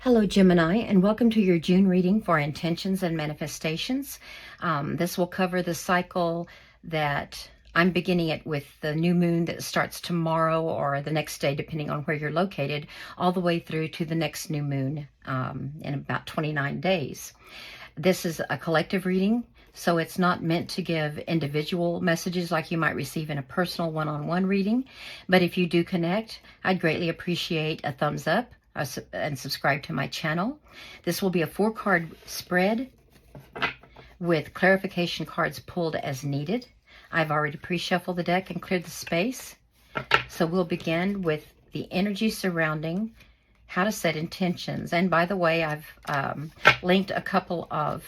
Hello, Gemini, and welcome to your June reading for intentions and manifestations. This will cover the cycle that I'm beginning it with the new moon that starts tomorrow or the next day, depending on where you're located, all the way through to the next new moon in about 29 days. This is a collective reading, so it's not meant to give individual messages like you might receive in a personal one-on-one reading. But if you do connect, I'd greatly appreciate a thumbs up and subscribe to my channel. This will be a 4-card spread with clarification cards pulled as needed. I've already pre-shuffled the deck and cleared the space. So we'll begin with the energy surrounding how to set intentions. And by the way, I've linked a couple of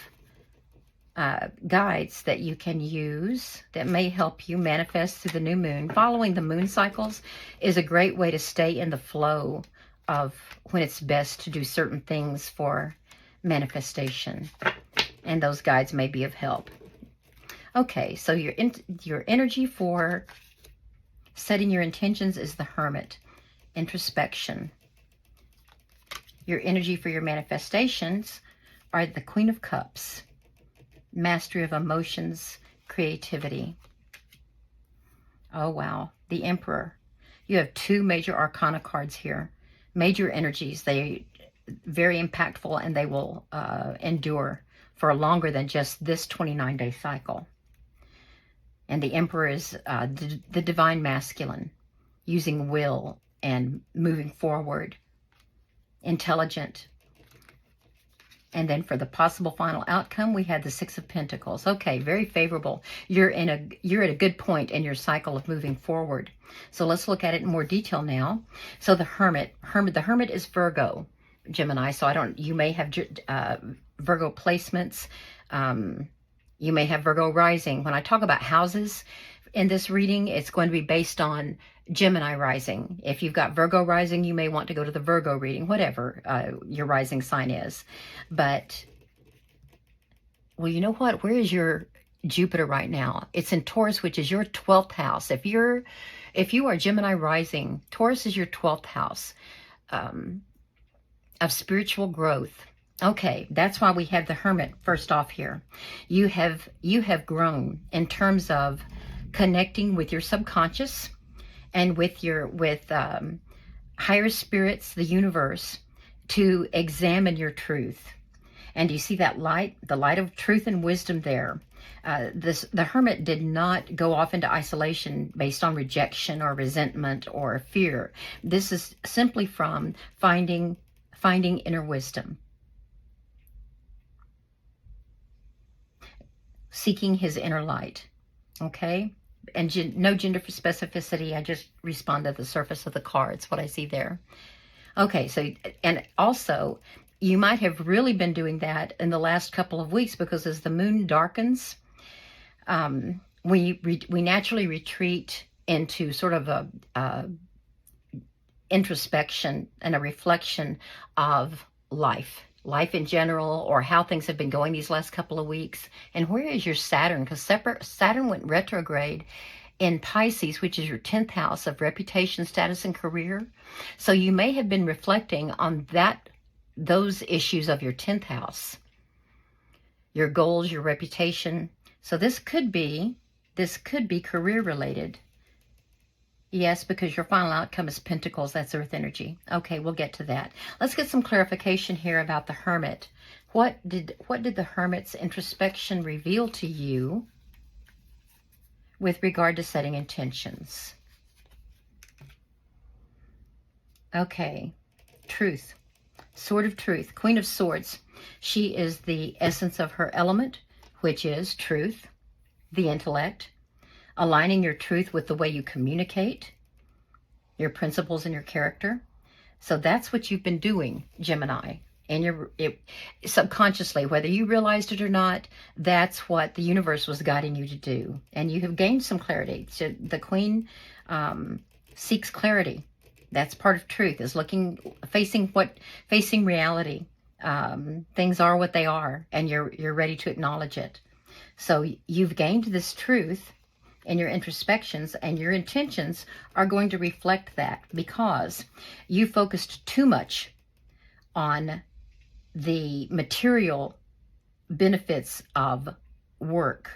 guides that you can use that may help you manifest through the new moon. Following the moon cycles is a great way to stay in the flow of when it's best to do certain things for manifestation. And those guides may be of help. Okay, so your energy for setting your intentions is the Hermit, introspection. Your energy for your manifestations are the Queen of Cups, mastery of emotions, creativity. Oh, wow. The Emperor. You have 2 major arcana cards here. Major energies. They very impactful, and they will endure for longer than just this 29-day cycle. And the Emperor is the divine masculine, using will and moving forward, intelligent. And then for the possible final outcome, we had the 6 of Pentacles. Okay, very favorable. You're at a good point in your cycle of moving forward. So let's look at it in more detail now. So the Hermit is Virgo, Gemini. So you may have Virgo placements. You may have Virgo rising. When I talk about houses in this reading, it's going to be based on Gemini rising. If you've got Virgo rising, you may want to go to the Virgo reading, whatever your rising sign is. But, well, you know what? Where is your Jupiter right now? It's in Taurus, which is your 12th house. If you are Gemini rising, Taurus is your 12th house of spiritual growth. Okay, that's why we have the Hermit first off here. You have grown in terms of connecting with your subconscious and with higher spirits, the universe, to examine your truth. And you see that light, the light of truth and wisdom there. The Hermit did not go off into isolation based on rejection or resentment or fear. This is simply from finding inner wisdom, seeking his inner light. Okay? And no gender for specificity. I just respond to the surface of the cards, what I see there. Okay, so, and also, you might have really been doing that in the last couple of weeks, because as the moon darkens, we naturally retreat into sort of a introspection and a reflection of life in general, or how things have been going these last couple of weeks. And where is your Saturn? Because Saturn went retrograde in Pisces, which is your 10th house of reputation, status, and career. So you may have been reflecting on those issues of your 10th house, your goals, your reputation. So this could be career related. Yes, because your final outcome is Pentacles. That's Earth energy. Okay, we'll get to that. Let's get some clarification here about the Hermit. What did the Hermit's introspection reveal to you with regard to setting intentions? Okay, truth. Sword of Truth, Queen of Swords. She is the essence of her element, which is truth, the intellect, aligning your truth with the way you communicate, your principles and your character. So that's what you've been doing, Gemini. And subconsciously, whether you realized it or not, that's what the universe was guiding you to do. And you have gained some clarity. So the Queen seeks clarity. That's part of truth, is facing reality. Things are what they are, and you're ready to acknowledge it. So you've gained this truth in your introspections, and your intentions are going to reflect that, because you focused too much on the material benefits of work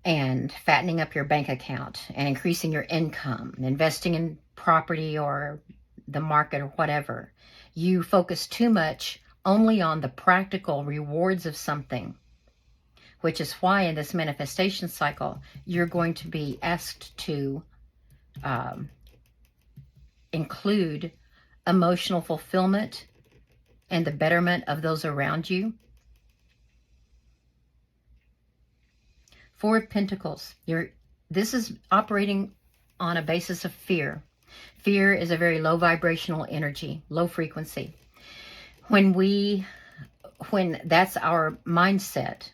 and fattening up your bank account and increasing your income, investing in property or the market or whatever. You focus too much only on the practical rewards of something, which is why in this manifestation cycle, you're going to be asked to include emotional fulfillment and the betterment of those around you. Four of Pentacles. This is operating on a basis of fear. Fear is a very low vibrational energy, low frequency. When that's our mindset,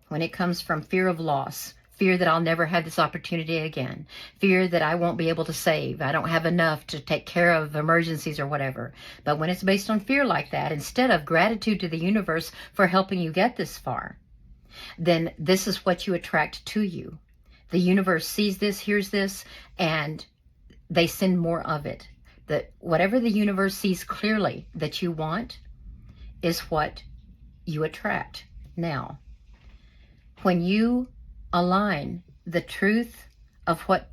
when it comes from fear of loss, fear that I'll never have this opportunity again, fear that I won't be able to save, I don't have enough to take care of emergencies or whatever. But when it's based on fear like that, instead of gratitude to the universe for helping you get this far, then this is what you attract to you. The universe sees this, hears this, and they send more of it. That whatever the universe sees clearly that you want is what you attract. Now, when you align the truth of what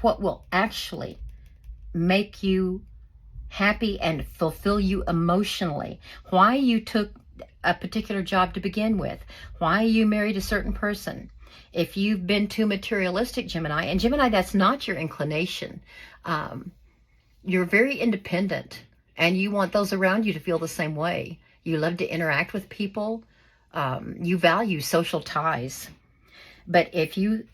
will actually make you happy and fulfill you emotionally, why you took a particular job to begin with, why you married a certain person. If you've been too materialistic, Gemini, and Gemini, that's not your inclination. You're very independent, and you want those around you to feel the same way. You love to interact with people. You value social ties. But if you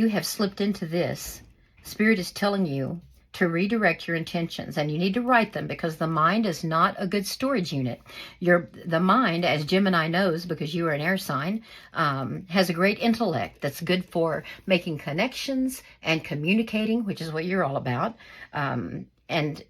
have slipped into this, Spirit is telling you to redirect your intentions, and you need to write them, because the mind is not a good storage unit. The mind, as Gemini knows, because you are an air sign, has a great intellect that's good for making connections and communicating, which is what you're all about, and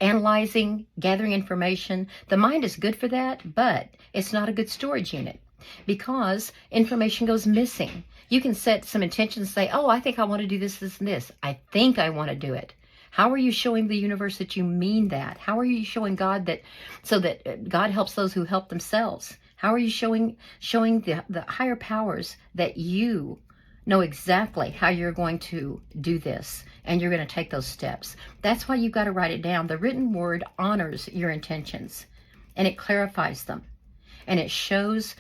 analyzing, gathering information. The mind is good for that, but it's not a good storage unit, because information goes missing. You can set some intentions, say, oh, I think I want to do this, this, and this. I think I want to do it. How are you showing the universe that you mean that? How are you showing God that, so that God helps those who help themselves? How are you showing the higher powers that you know exactly how you're going to do this, and you're going to take those steps? That's why you've got to write it down. The written word honors your intentions, and it clarifies them, and it shows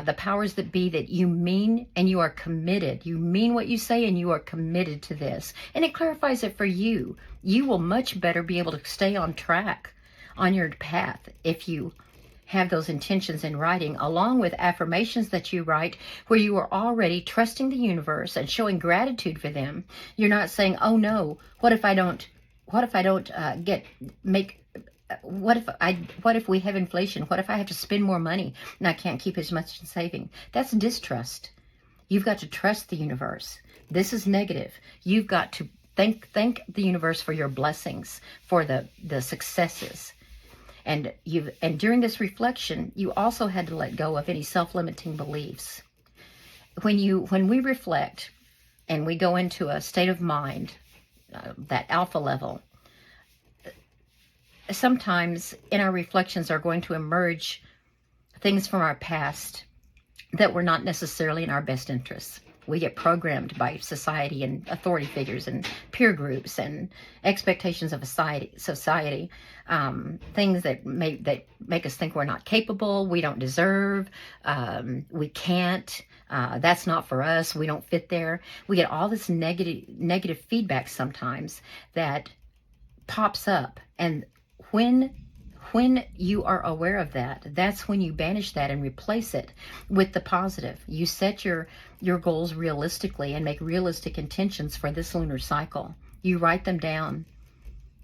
the powers that be that you mean and you are committed. You mean what you say, and you are committed to this. And it clarifies it for you. You will much better be able to stay on track on your path if you have those intentions in writing, along with affirmations that you write where you are already trusting the universe and showing gratitude for them. You're not saying, oh no, what if we have inflation? What if I have to spend more money and I can't keep as much in saving? That's distrust. You've got to trust the universe. This is negative. You've got to thank the universe for your blessings, for the successes. And during this reflection, you also had to let go of any self-limiting beliefs. When we reflect and we go into a state of mind, that alpha level, sometimes in our reflections are going to emerge things from our past that were not necessarily in our best interests. We get programmed by society and authority figures and peer groups and expectations of society, things that make us think we're not capable, we don't deserve, we can't, that's not for us, we don't fit there. We get all this negative feedback sometimes that pops up, and when you are aware of that, that's when you banish that and replace it with the positive. You set your goals realistically and make realistic intentions for this lunar cycle. You write them down.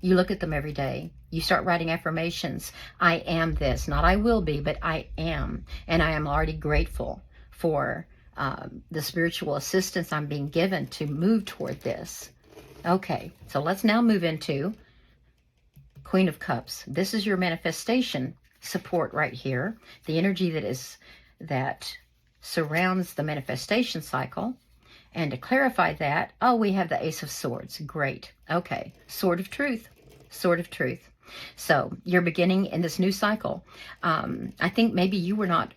You look at them every day. You start writing affirmations. I am this, not I will be, but I am. And I am already grateful for the spiritual assistance I'm being given to move toward this. Okay, so let's now move into Queen of Cups. This is your manifestation support right here. The energy that surrounds the manifestation cycle. And to clarify that, oh, we have the Ace of Swords. Great. Okay. Sword of Truth. Sword of Truth. So you're beginning in this new cycle. I think maybe you were not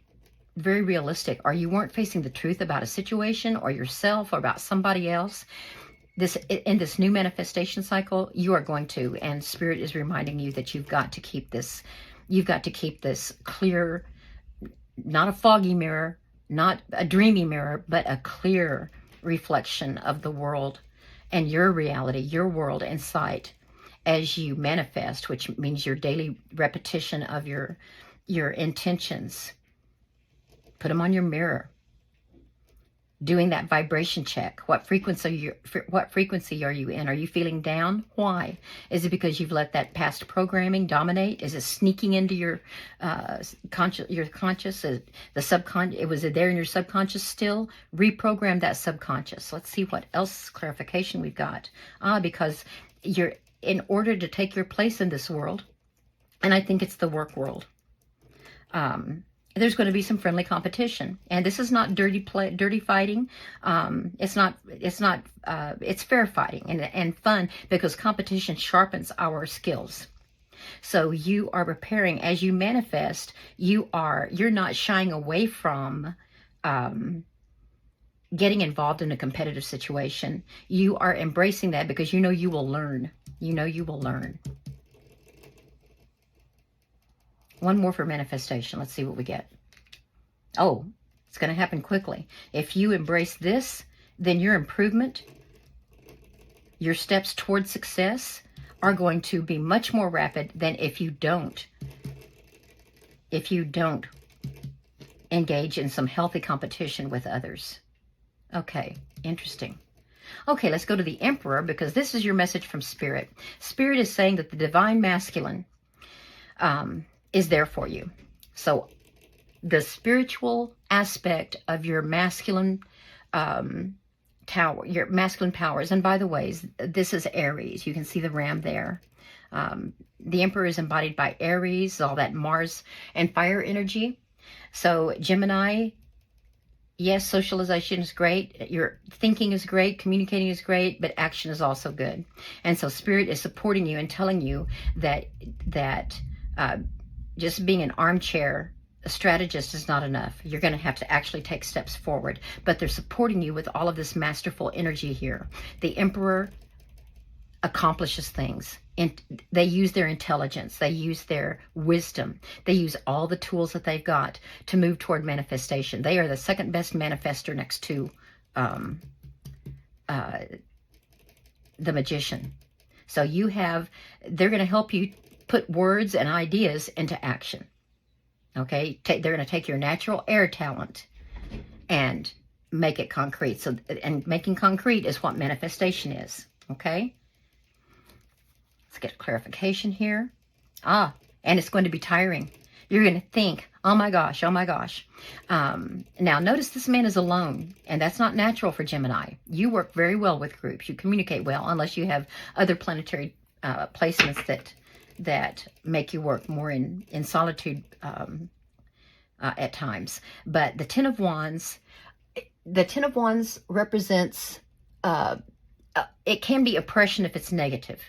very realistic, or you weren't facing the truth about a situation or yourself or about somebody else. In this new manifestation cycle, you are going to, and Spirit is reminding you that you've got to keep this clear, not a foggy mirror, not a dreamy mirror, but a clear reflection of the world and your reality, your world in sight as you manifest, which means your daily repetition of your intentions. Put them on your mirror. Doing that vibration check. What frequency are you in? Are you feeling down? Why? Is it because you've let that past programming dominate? Is it sneaking into your conscious, the subconscious? Was it there in your subconscious still? Reprogram that subconscious. Let's see what else clarification we've got. Because in order to take your place in this world, and I think it's the work world, there's going to be some friendly competition, and this is not dirty fighting. It's fair fighting and fun, because competition sharpens our skills. So you are preparing as you manifest. You're not shying away from getting involved in a competitive situation. You are embracing that because you know you will learn. You know you will learn. One more for manifestation. Let's see what we get. Oh, it's going to happen quickly. If you embrace this, then your improvement, your steps towards success are going to be much more rapid than if you don't. If you don't engage in some healthy competition with others. Okay, interesting. Okay, let's go to the Emperor, because this is your message from Spirit. Spirit is saying that the divine masculine is there for you. So the spiritual aspect of your masculine tower, your masculine powers, and by the way, this is Aries. You can see the ram there. The Emperor is embodied by Aries, all that Mars and fire energy. So Gemini, yes, socialization is great. Your thinking is great. Communicating is great, but action is also good. And so Spirit is supporting you and telling you that just being an armchair strategist is not enough. You're going to have to actually take steps forward. But they're supporting you with all of this masterful energy here. The Emperor accomplishes things. And they use their intelligence. They use their wisdom. They use all the tools that they've got to move toward manifestation. They are the second best manifester next to the Magician. So they're going to help you put words and ideas into action. Okay? They're going to take your natural air talent and make it concrete. And making concrete is what manifestation is. Okay? Let's get a clarification here. And it's going to be tiring. You're going to think, oh my gosh, oh my gosh. Now, notice this man is alone, and that's not natural for Gemini. You work very well with groups. You communicate well, unless you have other planetary placements that make you work more in solitude at times. But the Ten of Wands represents, it can be oppression if it's negative.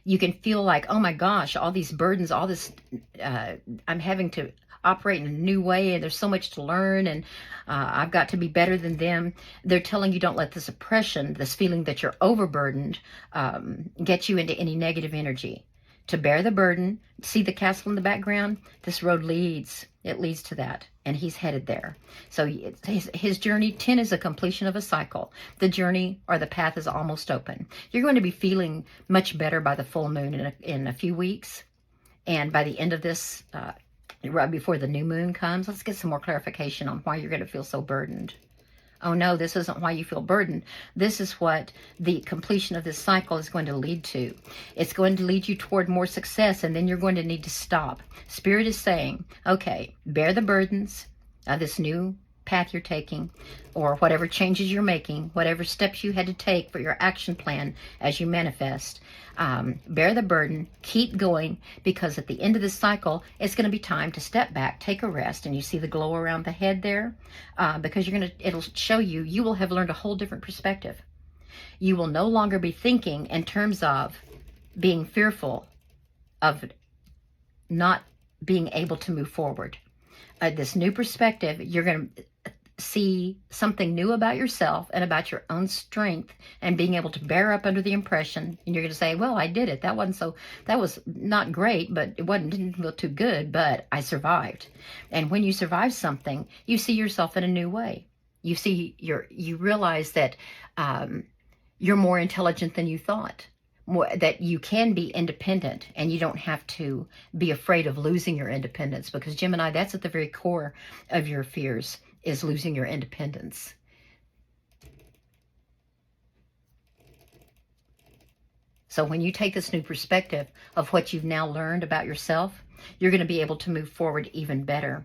You can feel like, oh my gosh, all these burdens, all this, I'm having to operate in a new way, and there's so much to learn, and I've got to be better than them. They're telling you, don't let this oppression, this feeling that you're overburdened, get you into any negative energy. To bear the burden, see the castle in the background? This road leads to that, and he's headed there. So his journey, 10 is a completion of a cycle. The journey or the path is almost open. You're going to be feeling much better by the full moon in a few weeks, and by the end of this, right before the new moon comes, let's get some more clarification on why you're going to feel so burdened. Oh no, this isn't why you feel burdened. This is what the completion of this cycle is going to lead to. It's going to lead you toward more success, and then you're going to need to stop. Spirit is saying, okay, bear the burdens of this new path you're taking, or whatever changes you're making, whatever steps you had to take for your action plan as you manifest. Bear the burden, keep going, because at the end of this cycle, it's going to be time to step back, take a rest, and you see the glow around the head there, because it'll show you will have learned a whole different perspective. You will no longer be thinking in terms of being fearful of not being able to move forward. This new perspective, you're going to see something new about yourself and about your own strength and being able to bear up under the impression, and you're going to say, well, I did it. That was not great, but didn't feel too good, but I survived. And when you survive something, you see yourself in a new way. You realize that you're more intelligent than you thought. That you can be independent, and you don't have to be afraid of losing your independence, because Gemini, that's at the very core of your fears, is losing your independence. So when you take this new perspective of what you've now learned about yourself, you're going to be able to move forward even better.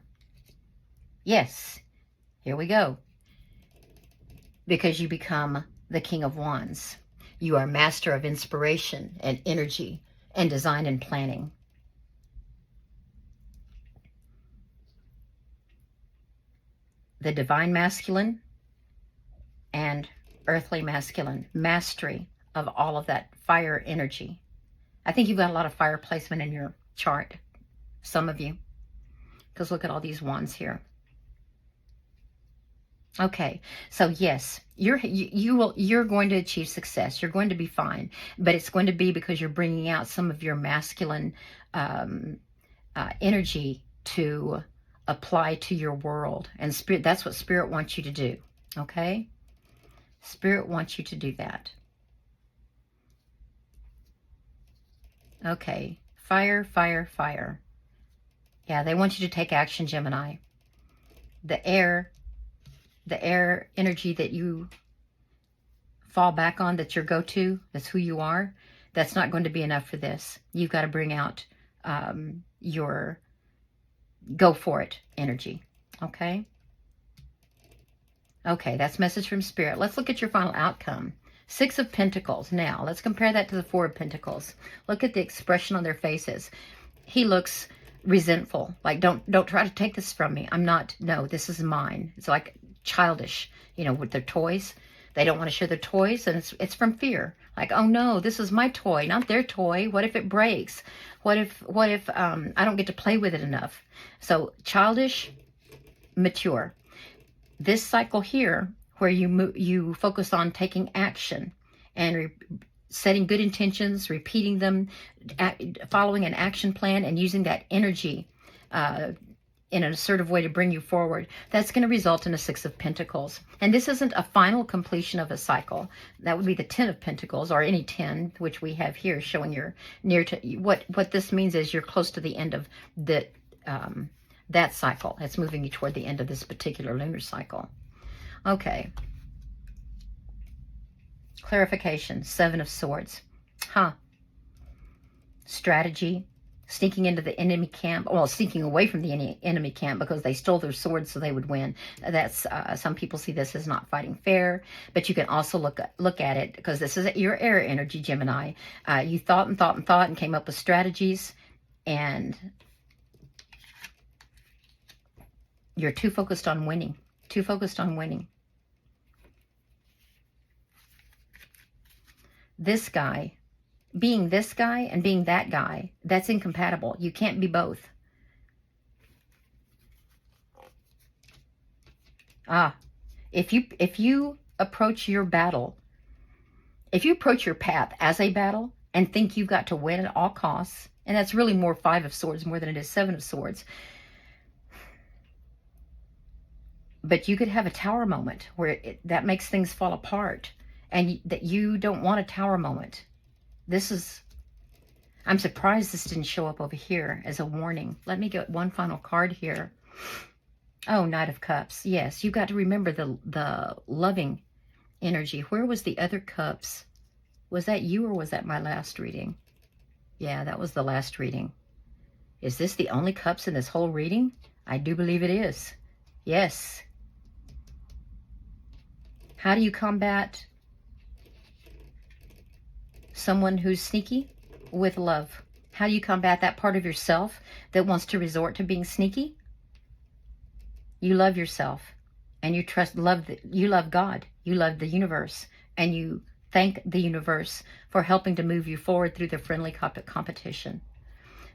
Yes, here we go. Because you become the King of Wands. You are master of inspiration and energy and design and planning. The divine masculine and earthly masculine, mastery of all of that fire energy. I think you've got a lot of fire placement in your chart, some of you, because look at all these wands here. Okay, so yes, you're going to achieve success. You're going to be fine, but it's going to be because you're bringing out some of your masculine energy to apply to your world. And spirit, that's what Spirit wants you to do, okay? Spirit wants you to do that. Okay, fire, fire, fire. Yeah, they want you to take action, Gemini. The air energy that you fall back on, that's your go-to, that's who you are, that's not going to be enough for this. You've got to bring out your go for it energy. Okay? Okay, that's message from Spirit. Let's look at your final outcome. 6 of Pentacles. Now, let's compare that to the 4 of Pentacles. Look at the expression on their faces. He looks resentful. Like, don't try to take this from me. No, this is mine. It's like childish, with their toys. They don't want to share their toys, and it's from fear. Like, oh no, this is my toy, not their toy. What if it breaks? What if I don't get to play with it enough? So childish, mature. This cycle here, where you focus on taking action and setting good intentions, repeating them, following an action plan, and using that energy in an assertive way to bring you forward, that's going to result in a 6 of Pentacles. And this isn't a final completion of a cycle. That would be the 10 of Pentacles, or any 10, which we have here showing you're near to. What this means is you're close to the end of that cycle. It's moving you toward the end of this particular lunar cycle. Okay. Clarification. 7 of Swords. Strategy. Sneaking into the enemy camp. Well, sneaking away from the enemy camp because they stole their swords so they would win. That's some people see this as not fighting fair, but you can also look at it because this is your air energy, Gemini. You thought and thought and thought and came up with strategies, and you're too focused on winning. Too focused on winning. This guy, being this guy and being that guy, that's incompatible. You can't be both. If you approach your battle, if you approach your path as a battle and think you've got to win at all costs, and that's really more 5 of Swords more than it is 7 of Swords, but you could have a Tower moment where that makes things fall apart, and that you don't want a Tower moment. I'm surprised this didn't show up over here as a warning. Let me get one final card here. Oh, Knight of Cups. Yes, you got to remember the loving energy. Where was the other cups? Was that you or was that my last reading? Yeah, that was the last reading. Is this the only cups in this whole reading? I do believe it is. Yes. How do you combat someone who's sneaky? With love. How do you combat that part of yourself that wants to resort to being sneaky? You love yourself, and you you love God, you love the universe, and you thank the universe for helping to move you forward through the friendly competition.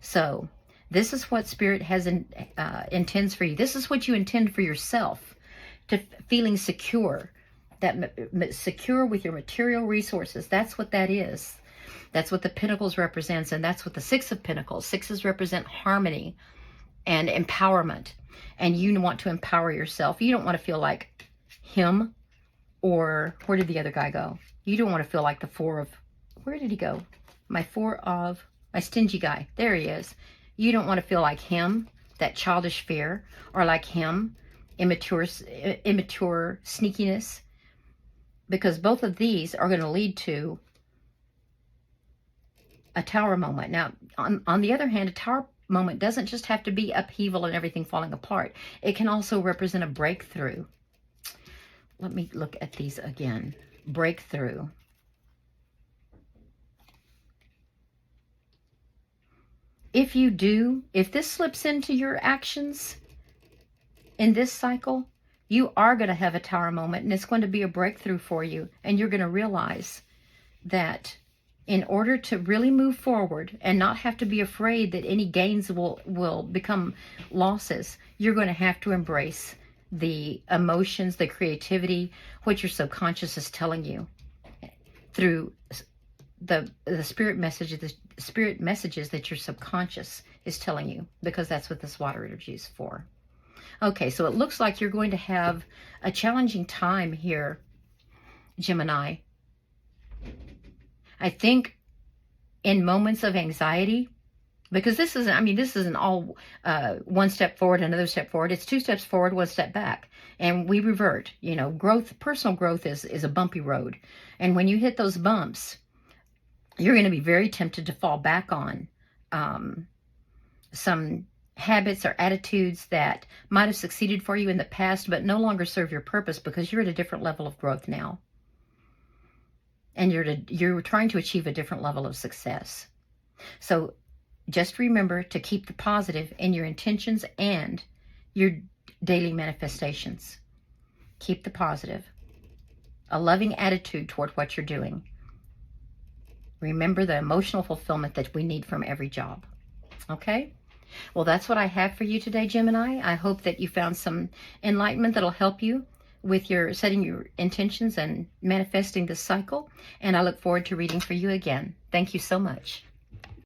So this is what Spirit has intends for you. This is what you intend for yourself, to feeling secure, secure with your material resources. That's what that is. That's what the Pentacles represents, and that's what the Six of Pentacles. Sixes represent harmony and empowerment, and you want to empower yourself. You don't want to feel like him, or where did the other guy go? You don't want to feel like the Four of, where did he go? My stingy guy. There he is. You don't want to feel like him, that childish fear, or like him, immature sneakiness, because both of these are going to lead to a Tower moment. Now, on the other hand, a Tower moment doesn't just have to be upheaval and everything falling apart. It can also represent a breakthrough. Let me look at these again. Breakthrough. If this slips into your actions in this cycle, you are going to have a Tower moment, and it's going to be a breakthrough for you. And you're going to realize that in order to really move forward and not have to be afraid that any gains will become losses, you're going to have to embrace the emotions, the creativity, what your subconscious is telling you through the spirit messages that your subconscious is telling you, because that's what this water energy is for. Okay, so it looks like you're going to have a challenging time here, Gemini. I think in moments of anxiety, because this isn't all one step forward, another step forward. It's 2 steps forward, 1 step back, and we revert. You know, personal growth is a bumpy road, and when you hit those bumps, you're going to be very tempted to fall back on some habits or attitudes that might have succeeded for you in the past, but no longer serve your purpose, because you're at a different level of growth now. And you're trying to achieve a different level of success. So just remember to keep the positive in your intentions and your daily manifestations. Keep the positive. A loving attitude toward what you're doing. Remember the emotional fulfillment that we need from every job. Okay? Well, that's what I have for you today, Gemini. I hope that you found some enlightenment that'll help you with your setting your intentions and manifesting this cycle. And I look forward to reading for you again. Thank you so much.